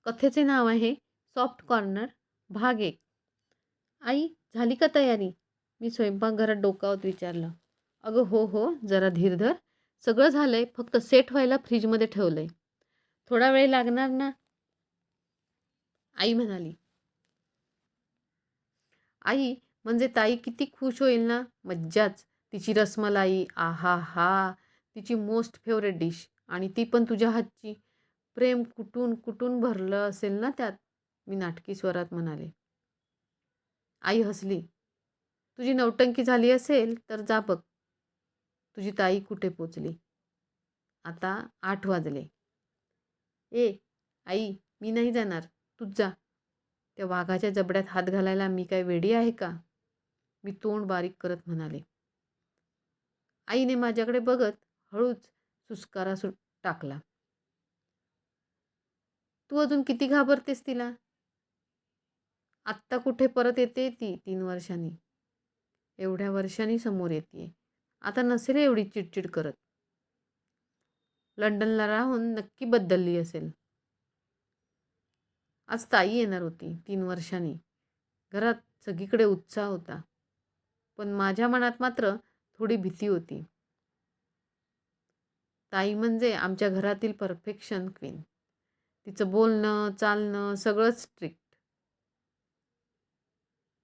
कथेचे नाव आहे soft corner भाग 1. आई, झाली का तयारी? मी स्वयंपाकघरात डोकावत विचारलं. अगं हो हो, जरा धीर धर. सगळं झालंय, फक्त सेट व्हायला फ्रीजमध्ये ठेवलंय. थोडा वेळ लागणार ना? आई म्हणाली. आई, म्हणजे ताई किती खुश होईल ना? मज्जाच. तिची रसमलाई, आहा हा, तिची मोस्ट फेवरेट डिश, आणि ती पण तुझ्या हातची. प्रेम कुठून कुठून भरलं असेल ना त्यात, मी नाटकी स्वरात म्हणाले. आई हसली. तुझी नौटंकी झाली असेल तर जा बघ, तुझी ताई कुठे पोचली. आता 8 वाजले. ए आई, मी नाही जाणार, तूच जा. त्या वाघाच्या जबड्यात हात घालायला मी काय वेडी आहे का? मी तोंड बारीक करत म्हणाले. आईने माझ्याकडे बघत हळूच सुस्कारा टाकला. तू अजून किती घाबरतेस तिला? आत्ता कुठे परत येते ती 3 वर्षांनी. एवढ्या वर्षांनी समोर येते. आता नसेल एवढी चिडचिड करत. लंडनला राहून नक्की बदलली असेल. आज ताई येणार होती 3 वर्षांनी. घरात सगळीकडे उत्साह होता. पण माझ्या मनात मात्र थोडी भीती होती. ताई म्हणजे आमच्या घरातील परफेक्शन क्वीन. तिचं बोलणं, चालणं सगळंच स्ट्रिक्ट.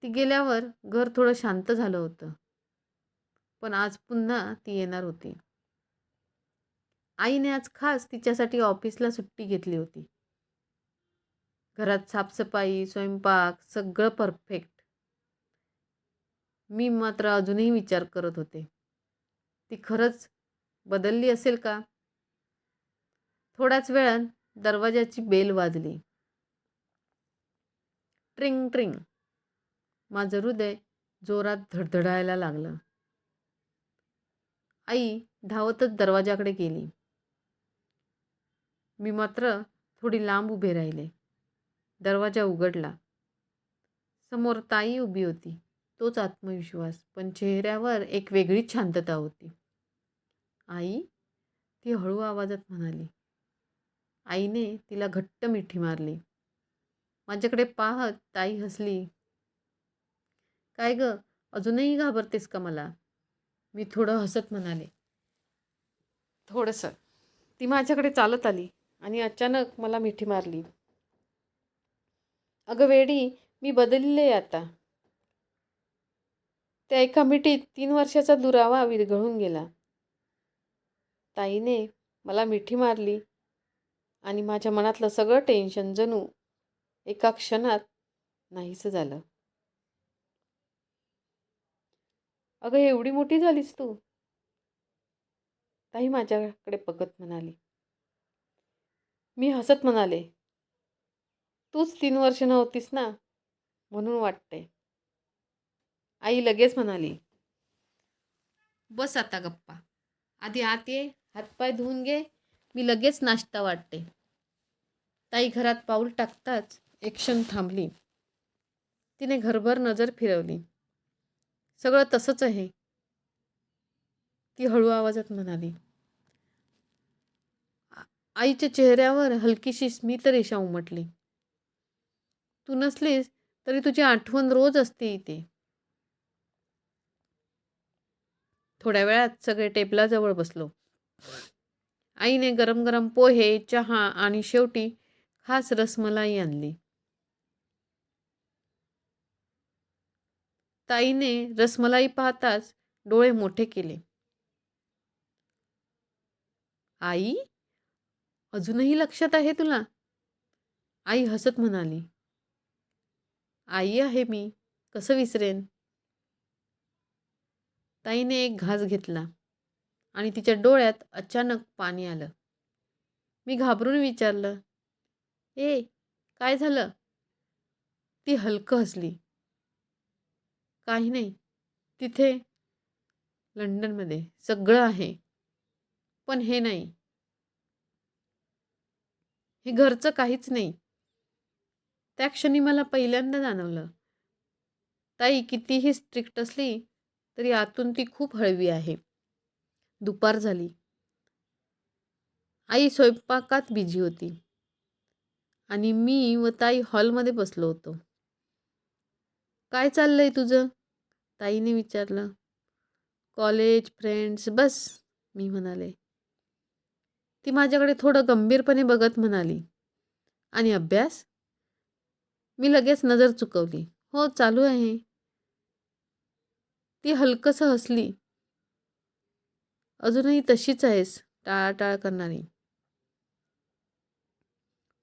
ती गेल्यावर घर थोडं शांत झालं होतं. पण आज पुन्हा ती येणार होती. आईने आज खास तिच्यासाठी ऑफिसला सुट्टी घेतली होती. घरात साफसफाई, स्वयंपाक सगळं परफेक्ट. मी मात्र अजूनही विचार करत होते. ती खरंच बदलली असेल का? थोड्याच वेळात दरवाजाची बेल वाजली. ट्रिंग ट्रिंग. माझं हृदय जोरात धडधडायला लागलं. आई धावतच दरवाजाकडे गेली. मी मात्र थोडी लांब उभे राहिले. दरवाजा उघडला. समोर ताई उभी होती. तोच आत्मविश्वास, पण चेहऱ्यावर एक वेगळीच शांतता होती. आई, ती हळू आवाजात म्हणाली. आईने तिला घट्ट मिठी मारली. माझ्याकडे पाहत ताई हसली. काय ग, अजूनही घाबरतेस का मला? मी थोडं हसत म्हणाले. थोडंसं. ती माझ्याकडे चालत आली आणि अचानक मला मिठी मारली. अगं वेडी, मी बदलले आता. त्या एका मिठीत 3 वर्षाचा दुरावा विरघळून गेला. ताईने मला मिठी मारली आणि माझ्या मनातलं सगळं टेन्शन जणू एका क्षणात नाहीसं झालं. अगं एवढी मोठी झालीस तू? ताई माझ्याकडे बघत म्हणाली. मी हसत म्हणाले. तूच 3 वर्ष नव्हतीस ना, म्हणून वाटते. आई लगेच म्हणाली. बस आता गप्पा. आधी आत ये, हातपाय धुवून घे, मी लगेच नाश्ता वाढते. ताई घरात पाऊल टाकताच एक क्षण थांबली. तिने घरभर नजर फिरवली. सगळं तसंच आहे, ती हळू आवाजात म्हणाली. आईच्या चेहऱ्यावर हलकीशी स्मितरेषा उमटली. तू नसलीस तरी तुझी आठवण रोज असते इथे. थोड्या वेळात सगळे टेबलाजवळ बसलो. आईने गरम गरम पोहे, चहा आणि शेवटी खास रसमलाई आणली. ताईने रसमलाई पाहताच डोळे मोठे केले. आई, अजूनही लक्षात आहे तुला? आई हसत म्हणाली. आई आहे मी, कसं विसरेन? ताईने एक घास घेतला आणि तिच्या डोळ्यात अचानक पाणी आलं. मी घाबरून विचारलं, ए, काय झालं? ती हलकं हसली. काही नाही. तिथे लंडनमध्ये सगळं आहे, पण हे नाही. हे घरचं काहीच नाही. त्या क्षणी मला पहिल्यांदा जाणवलं, ताई कितीही स्ट्रिक्ट असली तरी आतून ती खूप हळवी आहे. दुपार झाली. आई स्वयंपाकात बिझी होती. आणि मी व ताई हॉलमध्ये बसलो होतो. काय चाललंय तुझं? ताईने विचारलं. कॉलेज, फ्रेंड्स, बस, मी म्हणाले. ती माझ्याकडे थोडं गंभीरपणे बघत म्हणाली. आणि अभ्यास? मी लगेच नजर चुकवली. हो, चालू आहे. ती हलकसं हसली. अजूनही तशीच आहेस, टाळाटाळ करणारी.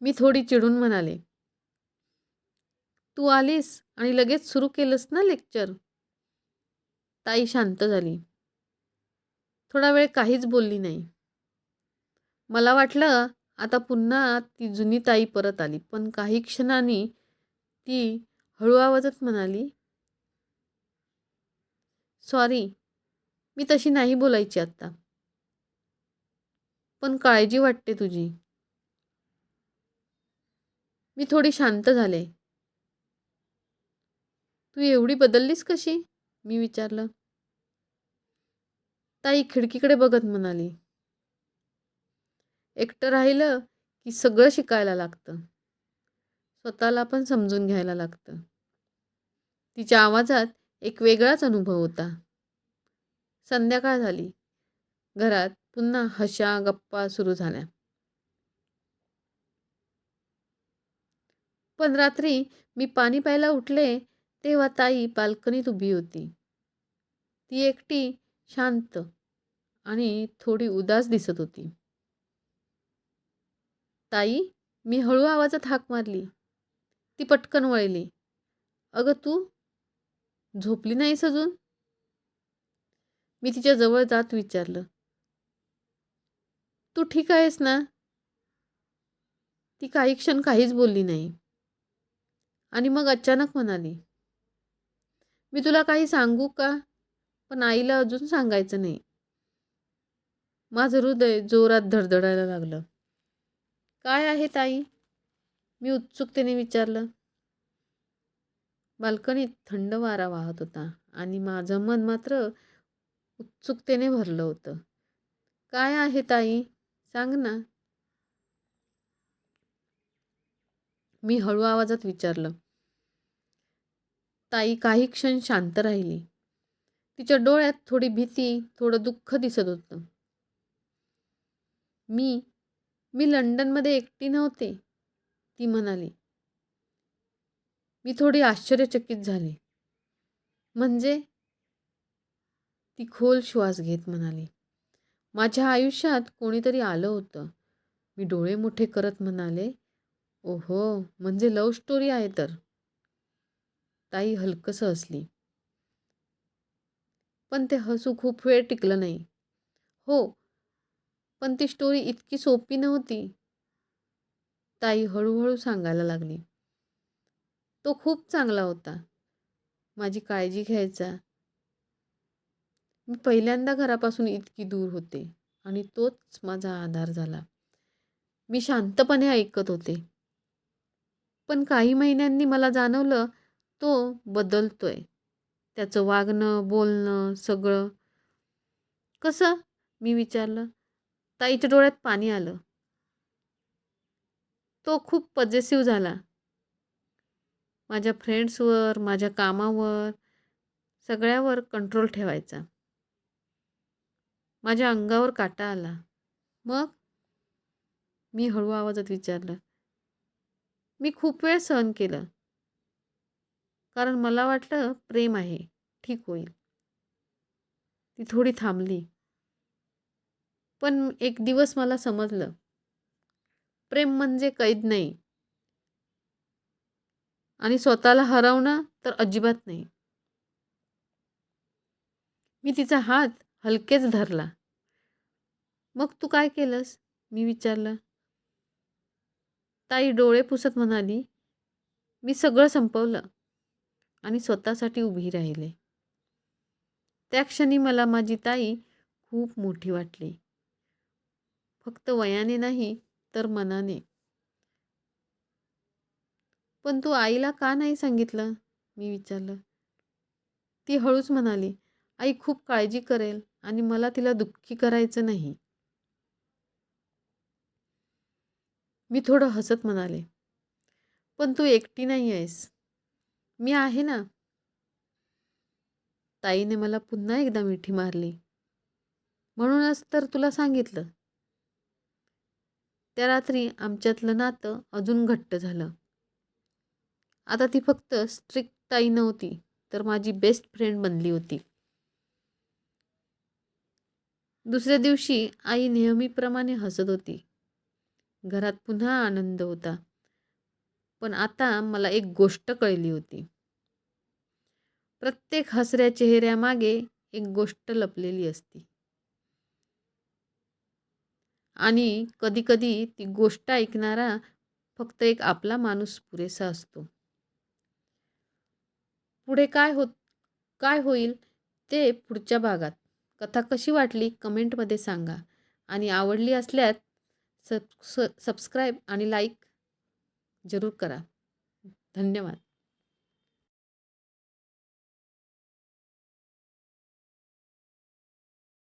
मी थोडी चिडून म्हणाले. तू आलीस आणि लगेच सुरू केलंस ना लेक्चर. ताई शांत झाली. थोडा वेळ काहीच बोलली नाही. मला वाटलं आता पुन्हा ती जुनी ताई परत आली. पण काही क्षणांनी ती हळू आवाजात म्हणाली, सॉरी, मी तशी नाही बोलायची आत्ता. पण काळजी वाटते तुझी. मी थोडी शांत झाले. तू एवढी बदललीस कशी? मी विचारलं. ताई खिडकीकडे बघत म्हणाली. एकटं राहिलं की सगळं शिकायला लागतं. स्वतःला पण समजून घ्यायला लागतं. तिच्या आवाजात एक वेगळाच अनुभव होता. संध्याकाळ झाली. घरात पुन्हा हशा गप्पा सुरू झाल्या. पण रात्री मी पाणी प्यायला उठले तेव्हा ताई बाल्कनीत उभी होती. ती एकटी, शांत आणि थोडी उदास दिसत होती. ताई, मी हळू आवाजात हाक मारली. ती पटकन वळली. अगं तू झोपली नाहीस अजून? मी तिच्या जवळ जात विचारलं. तू ठीक आहेस ना? ती काही क्षण काहीच बोलली नाही. आणि मग अचानक म्हणाली, मी तुला काही सांगू का? पण आईला अजून सांगायचं नाही. माझं हृदय जोरात धडधडायला लागलं. काय आहे ताई? मी उत्सुकतेने विचारलं. बाल्कनीत थंड वारा वाहत होता आणि माझं मन मात्र उत्सुकतेने भरलं होतं. काय आहे ताई? सांग ना. मी हळू आवाजात विचारलं. ताई काही क्षण शांत राहिली. तिच्या डोळ्यात थोडी भीती, थोडं दुःख दिसत होतं. मी मी लंडनमध्ये एकटी नव्हते, ती म्हणाली. मी थोडी आश्चर्यचकित झाले. म्हणजे? ती खोल श्वास घेत म्हणाली. माझ्या आयुष्यात कोणीतरी आलं होतं. मी डोळे मोठे करत म्हणाले, ओहो, म्हणजे लव्ह स्टोरी आहे तर. ताई हलकसं हसली. पण ते हसू खूप वेळ टिकलं नाही. हो, पण ती स्टोरी इतकी सोपी नव्हती. ताई हळूहळू सांगायला लागली. तो खूप चांगला होता. माझी काळजी घ्यायचा. मी पहिल्यांदा घरापासून इतकी दूर होते आणि तोच माझा आधार झाला. मी शांतपणे ऐकत होते. पण काही महिन्यांनी मला जाणवलं तो बदलतोय. त्याचं वागणं, बोलणं, सगळं. कसं? मी विचारलं. ताईच्या डोळ्यात पाणी आलं. तो खूप पजेसिव्ह झाला. माझ्या फ्रेंड्सवर, माझ्या कामावर, सगळ्यावर कंट्रोल ठेवायचा. माझ्या अंगावर काटा आला. मग? मी हळू आवाजात विचारलं. मी खूप वेळ सहन केलं. कारण मला वाटलं प्रेम आहे, ठीक होईल. ती थोडी थांबली. पण एक दिवस मला समजलं. प्रेम म्हणजे कैद नाही. आणि स्वतःला हरवणं तर अजिबात नाही. मी तिचा हात हलकेच धरला. मग तू काय केलंस? मी विचारलं. ताई डोळे पुसत म्हणाली, मी सगळं संपवलं आणि स्वतःसाठी उभी राहिले. त्या क्षणी मला माझी ताई खूप मोठी वाटली. फक्त वयाने नाही तर मनाने. पण तू आईला का नाही सांगितलं? मी विचारलं. ती हळूच म्हणाली, आई खूप काळजी करेल आणि मला तिला दुःखी करायचं नाही. मी थोडं हसत म्हणाले, पण तू एकटी नाही आहेस. मी आहे ना. ताईने मला पुन्हा एकदा मिठी मारली. म्हणूनच तर तुला सांगितलं. त्या रात्री आमच्यातलं नातं अजून घट्ट झालं. आता ती फक्त स्ट्रिक्ट ताई नव्हती, तर माझी बेस्ट फ्रेंड बनली होती. दुसऱ्या दिवशी आई नेहमीप्रमाणे हसत होती. घरात पुन्हा आनंद होता. पण आता मला एक गोष्ट कळली होती. प्रत्येक हसऱ्या चेहऱ्यामागे एक गोष्ट लपलेली असते. आणि कधी-कधी ती गोष्ट ऐकणारा फक्त एक आपला माणूस पुरेसा असतो. पुढे काय होईल ते पुढच्या भागात. कथा कशी वाटली कमेंटमध्ये सांगा आणि आवडली असल्यास सबस्क्राईब आणि लाईक जरूर करा. धन्यवाद.